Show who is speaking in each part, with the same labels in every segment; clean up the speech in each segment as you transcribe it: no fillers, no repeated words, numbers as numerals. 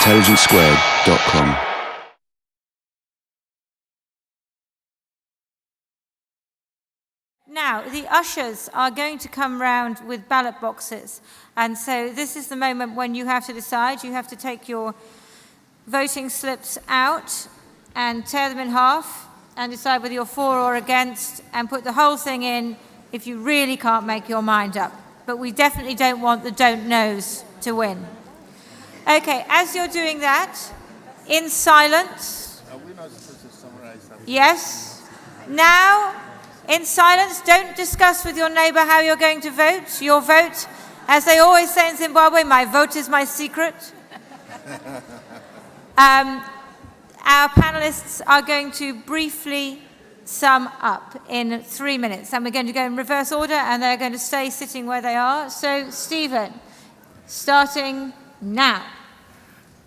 Speaker 1: intelligencesquared.com.
Speaker 2: Now, the ushers are going to come round with ballot boxes. And so this is the moment when you have to decide. You have to take your voting slips out and tear them in half and decide whether you're for or against and put the whole thing in if you really can't make your mind up. But we definitely don't want the don't knows to win. Okay, as you're doing that, in silence.
Speaker 3: Are we not supposed to summarize that?
Speaker 2: Yes. Now, in silence, don't discuss with your neighbor how you're going to vote. Your vote, as they always say in Zimbabwe, my vote is my secret. Our panelists are going to briefly sum up in 3 minutes. And we're going to go in reverse order, and they're going to stay sitting where they are. So, Stephen, starting now.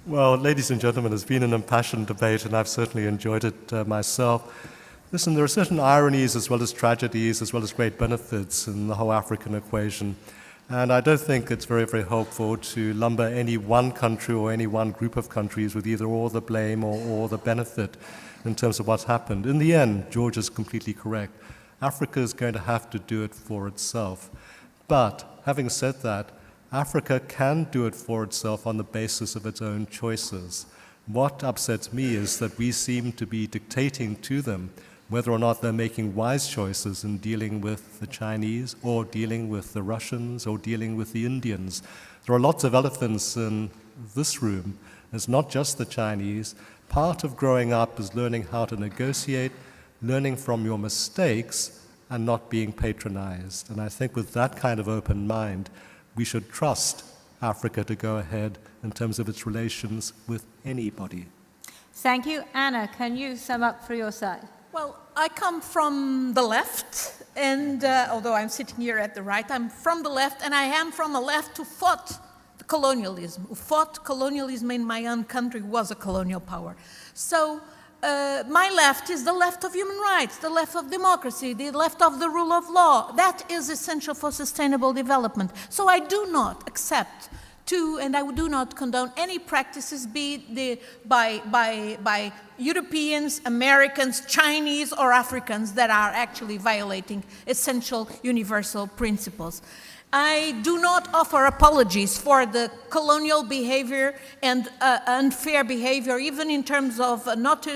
Speaker 4: Well, ladies and gentlemen, it's been an impassioned debate, and I've certainly enjoyed it myself. Listen, there are certain ironies as well as tragedies, as well as great benefits in the whole African equation. And I don't think it's very, very helpful to lumber any one country or any one group of countries with either all the blame or all the benefit in terms of what's happened. In the end, George is completely correct. Africa is going to have to do it for itself. But having said that, Africa can do it for itself on the basis of its own choices. What upsets me is that we seem to be dictating to them whether or not they're making wise choices in dealing with the Chinese or dealing with the Russians or dealing with the Indians. There are lots of elephants in this room. It's not just the Chinese. Part of growing up is learning how to negotiate, learning from your mistakes, and not being patronized. And I think with that kind of open mind, we should trust Africa to go ahead in terms of its relations with anybody.
Speaker 2: Thank you. Anna, can you sum up for your side?
Speaker 5: Well, I come from the left, and although I'm sitting here at the right, I'm from the left, and I am from a left who fought colonialism, who fought colonialism in my own country, was a colonial power. So my left is the left of human rights, the left of democracy, the left of the rule of law. That is essential for sustainable development. So I do not accept and I do not condone any practices by Europeans, Americans, Chinese, or Africans that are actually violating essential universal principles. I do not offer apologies for the colonial behavior and unfair behavior, even in terms of not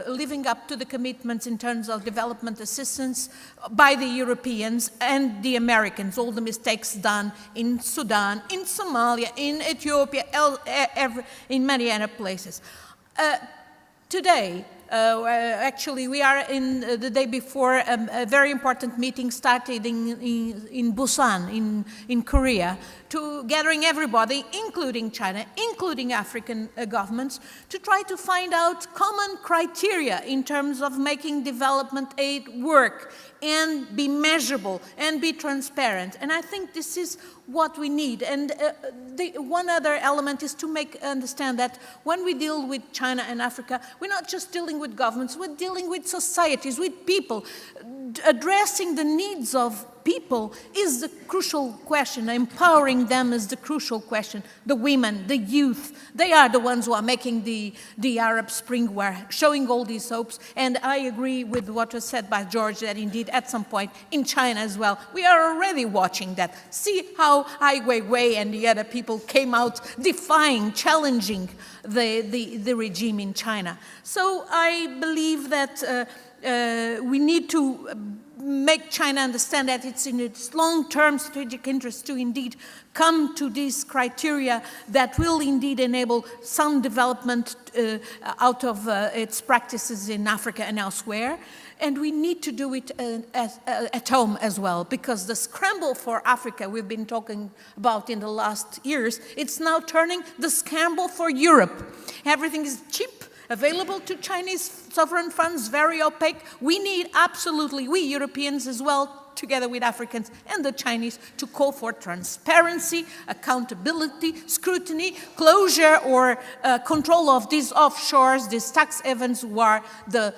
Speaker 5: living up to the commitments in terms of development assistance by the Europeans and the Americans, all the mistakes done in Sudan, in Somalia, in Ethiopia, in many other places. Today, actually, we are in the day before a very important meeting started in Busan, in Korea, to gathering everybody, including China, including African governments, to try to find out common criteria in terms of making development aid work and be measurable and be transparent. And I think this is what we need. And one other element is to understand that when we deal with China and Africa, we're not just dealing with governments, we're dealing with societies, with people. Addressing the needs of people is the crucial question. Empowering them is the crucial question. The women, the youth, they are the ones who are making the Arab Spring war, showing all these hopes. And I agree with what was said by George, that indeed at some point in China as well, we are already watching that. See how Ai Weiwei and the other people came out defying, challenging the regime in China. So I believe that we need to make China understand that it's in its long-term strategic interest to indeed come to these criteria that will indeed enable some development out of its practices in Africa and elsewhere. And we need to do it at home as well, because the scramble for Africa we've been talking about in the last years, it's now turning the scramble for Europe. Everything is cheap, available to Chinese sovereign funds, very opaque. We need absolutely, we Europeans as well, together with Africans and the Chinese, to call for transparency, accountability, scrutiny, closure or control of these offshores, these tax havens who are the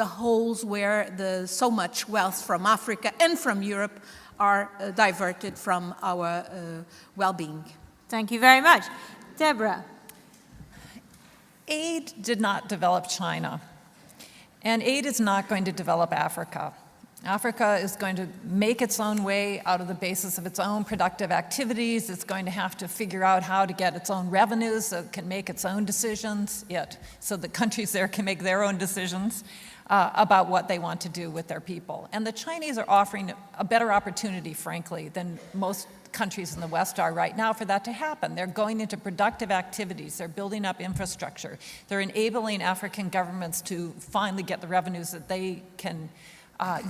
Speaker 5: holes where so much wealth from Africa and from Europe are diverted from our well-being.
Speaker 2: Thank you very much. Deborah.
Speaker 1: Aid did not develop China, and aid is not going to develop Africa. Africa is going to make its own way out of the basis of its own productive activities. It's going to have to figure out how to get its own revenues so it can make its own decisions, so the countries there can make their own decisions about what they want to do with their people. And the Chinese are offering a better opportunity, frankly, than most countries in the West are right now for that to happen. They're going into productive activities. They're building up infrastructure. They're enabling African governments to finally get the revenues that they can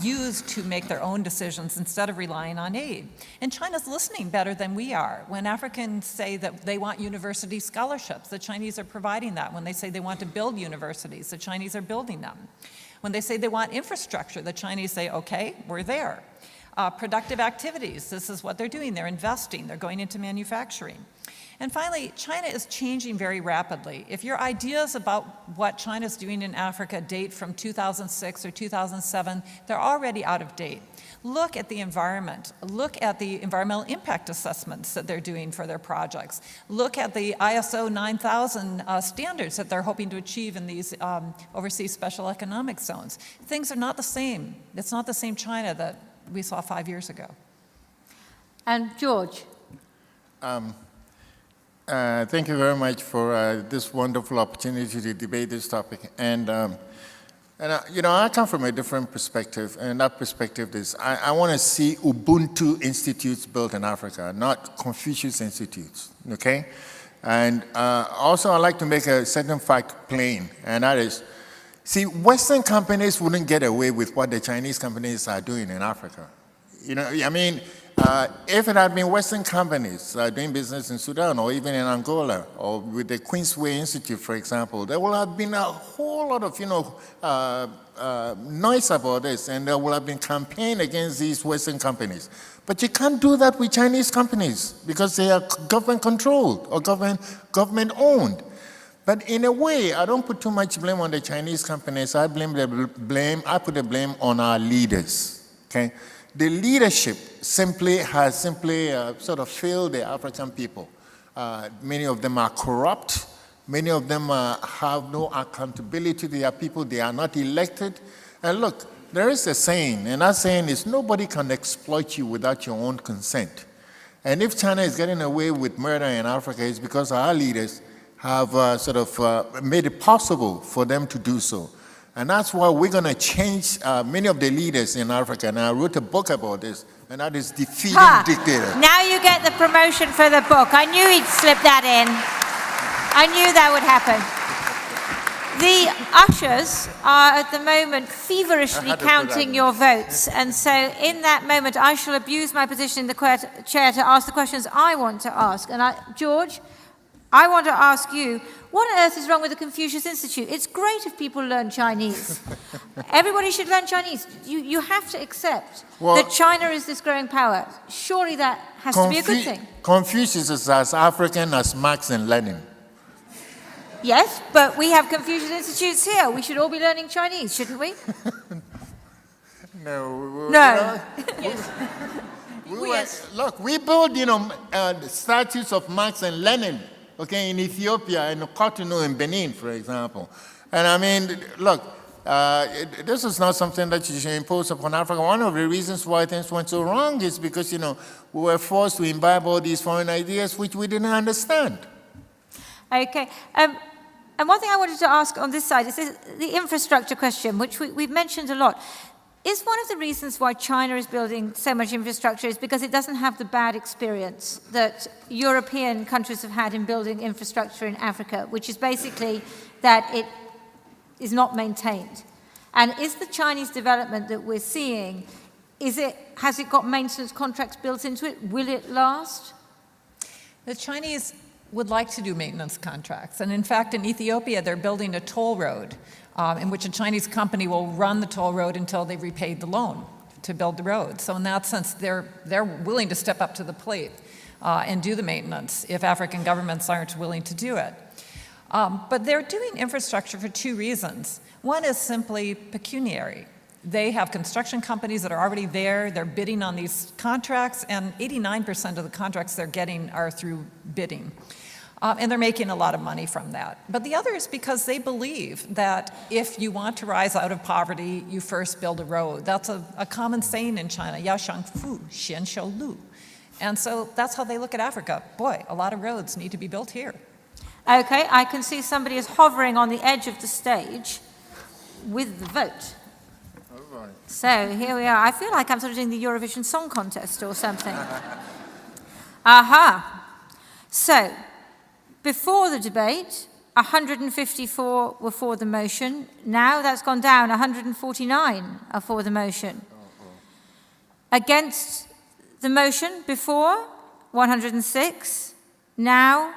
Speaker 1: use to make their own decisions instead of relying on aid. And China's listening better than we are. When Africans say that they want university scholarships, the Chinese are providing that. When they say they want to build universities, the Chinese are building them. When they say they want infrastructure, the Chinese say, okay, we're there. Productive activities, this is what they're doing. They're investing, they're going into manufacturing. And finally, China is changing very rapidly. If your ideas about what China's doing in Africa date from 2006 or 2007, they're already out of date. Look at the environment. Look at the environmental impact assessments that they're doing for their projects. Look at the ISO 9000 standards that they're hoping to achieve in these overseas special economic zones. Things are not the same. It's not the same China that we saw 5 years ago.
Speaker 2: And George.
Speaker 3: Thank you very much for this wonderful opportunity to debate this topic. And you know, I come from a different perspective, and that perspective is I want to see Ubuntu institutes built in Africa, not Confucius institutes, okay? And also I'd like to make a certain fact plain, and that is, see, Western companies wouldn't get away with what the Chinese companies are doing in Africa. You know, I mean, if it had been Western companies doing business in Sudan or even in Angola or with the Queensway Institute, for example, there would have been a whole lot of, you know, noise about this, and there would have been campaign against these Western companies. But you can't do that with Chinese companies because they are government-controlled or government-owned. But in a way, I don't put too much blame on the Chinese companies. I put the blame on our leaders. Okay. The leadership has sort of failed the African people. Many of them are corrupt. Many of them have no accountability to their people. They are not elected. And look, there is a saying, and that saying is nobody can exploit you without your own consent. And if China is getting away with murder in Africa, it's because our leaders have made it possible for them to do so. And that's why we're going to change many of the leaders in Africa. And I wrote a book about this, and that is Defeating Dictators.
Speaker 2: Now you get the promotion for the book. I knew he'd slip that in. I knew that would happen. The ushers are at the moment feverishly counting your votes. And so in that moment, I shall abuse my position in the chair to ask the questions I want to ask. And George, I want to ask you, what on earth is wrong with the Confucius Institute? It's great if people learn Chinese. Everybody should learn Chinese. You have to accept that China is this growing power. Surely that has to be a good thing.
Speaker 3: Confucius is as African as Marx and Lenin.
Speaker 2: Yes, but we have Confucius Institutes here. We should all be learning Chinese, shouldn't we?
Speaker 3: No.
Speaker 2: No.
Speaker 3: Look, we build, statues of Marx and Lenin, okay, in Ethiopia and Cotonou in Benin, for example. And I mean, look, this is not something that you should impose upon Africa. One of the reasons why things went so wrong is because, we were forced to imbibe all these foreign ideas which we didn't understand.
Speaker 2: Okay. And one thing I wanted to ask on this side is the infrastructure question, which we've mentioned a lot. Is one of the reasons why China is building so much infrastructure is because it doesn't have the bad experience that European countries have had in building infrastructure in Africa, which is basically that it is not maintained? And is the Chinese development that we're seeing, has it got maintenance contracts built into it? Will it last?
Speaker 1: The Chinese would like to do maintenance contracts. And in fact, in Ethiopia, they're building a toll road in which a Chinese company will run the toll road until they've repaid the loan to build the road. So in that sense, they're willing to step up to the plate and do the maintenance if African governments aren't willing to do it. But they're doing infrastructure for two reasons. One is simply pecuniary. They have construction companies that are already there. They're bidding on these contracts, and 89% of the contracts they're getting are through bidding. And they're making a lot of money from that. But the other is because they believe that if you want to rise out of poverty, you first build a road. That's a common saying in China, 要想富，先修路. And so that's how they look at Africa. Boy, a lot of roads need to be built here.
Speaker 2: Okay, I can see somebody is hovering on the edge of the stage with the vote.
Speaker 3: All right.
Speaker 2: So here we are. I feel like I'm sort of doing the Eurovision Song Contest or something. Aha. So, before the debate, 154 were for the motion. Now that's gone down. 149 are for the motion. Against the motion before, 106. Now,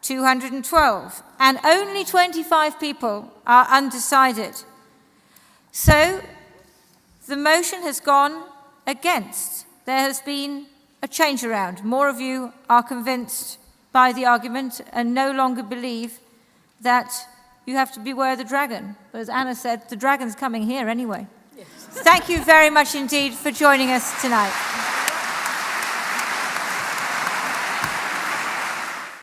Speaker 2: 212. And only 25 people are undecided. So, the motion has gone against. There has been a change around. More of you are convinced by the argument and no longer believe that you have to beware of the dragon. But as Anna said, the dragon's coming here anyway. Yes. Thank you very much indeed for joining us tonight.